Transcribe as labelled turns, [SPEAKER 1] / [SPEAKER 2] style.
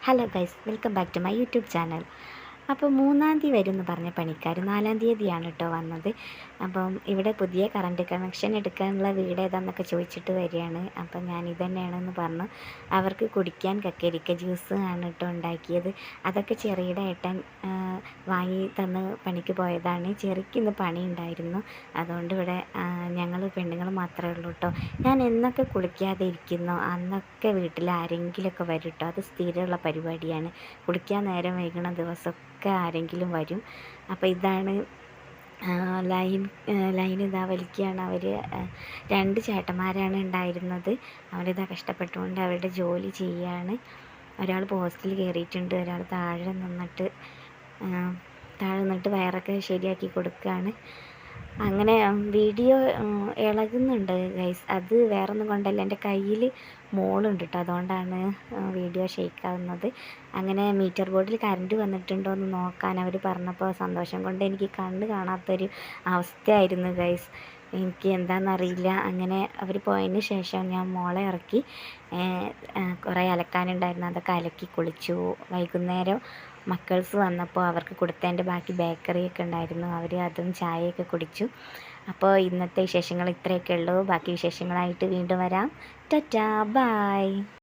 [SPEAKER 1] Hello guys, welcome back to my YouTube channel. അപ്പോൾ 3-ാം തീയതി വരും എന്ന് പറഞ്ഞ പണിക്കാർ 4-ാം തീയതിയാണ് കേട്ടോ വന്നത്. അപ്പം ഇവിടെ പുതിയ കറണ്ട് കണക്ഷൻ എടുക്കാനുള്ള വീട് ഏതാണെന്നൊക്കെ ചോദിച്ചിട്ട് വരികയാണ്. അപ്പം ഞാൻ ഇതന്നെയാണെന്ന് പറഞ്ഞു. അവർക്ക് കുടിക്കാൻ കക്കരിക്ക ജ്യൂസ് ആണ് കേട്ടോ ഉണ്ടാക്കിയത്. അതൊക്കെ ചെറിയുടെ ഏട്ടൻ വാങ്ങി തന്ന് പണിക്ക് പോയതാണ്. ചെറിക്ക് ഇന്ന് പണി ഉണ്ടായിരുന്നു. അതുകൊണ്ട് ഇവിടെ ഞങ്ങൾ പെണ്ണുങ്ങൾ മാത്രമേ ഉള്ളൂ കേട്ടോ. ഞാൻ എന്നൊക്കെ കുളിക്കാതെ ഇരിക്കുന്നോ അന്നൊക്കെ വീട്ടിൽ ആരെങ്കിലുമൊക്കെ വരും കേട്ടോ. അത് സ്ഥിരമുള്ള പരിപാടിയാണ്. കുളിക്കാൻ നേരം വൈകണ ദിവസമൊക്കെ ആരെങ്കിലും വരും. അപ്പോൾ ഇതാണ് ലൈൻ ഇതാ വലിക്കുകയാണ് അവർ. 2 ചേട്ടന്മാരാണ് ഉണ്ടായിരുന്നത്. അവരിതാ കഷ്ടപ്പെട്ടുകൊണ്ട് അവരുടെ ജോലി ചെയ്യുകയാണ്. ഒരാൾ പോസ്റ്റിൽ കയറിയിട്ടുണ്ട്, ഒരാൾ താഴെ നിന്നിട്ട് വയറൊക്കെ ശരിയാക്കി കൊടുക്കുകയാണ്. അങ്ങനെ വീഡിയോ ഇളകുന്നുണ്ട് ഗൈസ്. അത് വേറൊന്നും കൊണ്ടല്ല, എൻ്റെ കയ്യിൽ മോളുണ്ട് കേട്ടോ, അതുകൊണ്ടാണ് വീഡിയോ ഷെയ്ക്കാവുന്നത്. അങ്ങനെ മീറ്റർ ബോർഡിൽ കറണ്ട് വന്നിട്ടുണ്ടോ എന്ന് നോക്കാൻ അവർ പറഞ്ഞപ്പോൾ സന്തോഷം കൊണ്ട് എനിക്ക് കണ്ണ് കാണാത്തൊരു അവസ്ഥയായിരുന്നു ഗൈസ്. എനിക്ക് എന്താണെന്നറിയില്ല. അങ്ങനെ അവർ പോയതിന് ശേഷം ഞാൻ മോളെ ഇറക്കി കുറേ അലക്കാനുണ്ടായിരുന്നു, അതൊക്കെ അലക്കി കുളിച്ചു. വൈകുന്നേരം മക്കൾസ് വന്നപ്പോൾ അവർക്ക് കൊടുത്തതിൻ്റെ ബാക്കി ബേക്കറിയൊക്കെ ഉണ്ടായിരുന്നു. അവർ അതും ചായയൊക്കെ കുടിച്ചു. അപ്പോൾ ഇന്നത്തെ വിശേഷങ്ങൾ ഇത്രയൊക്കെ ഉള്ളൂ. ബാക്കി വിശേഷങ്ങളായിട്ട് വീണ്ടും വരാം. ടാറ്റാ, ബൈ.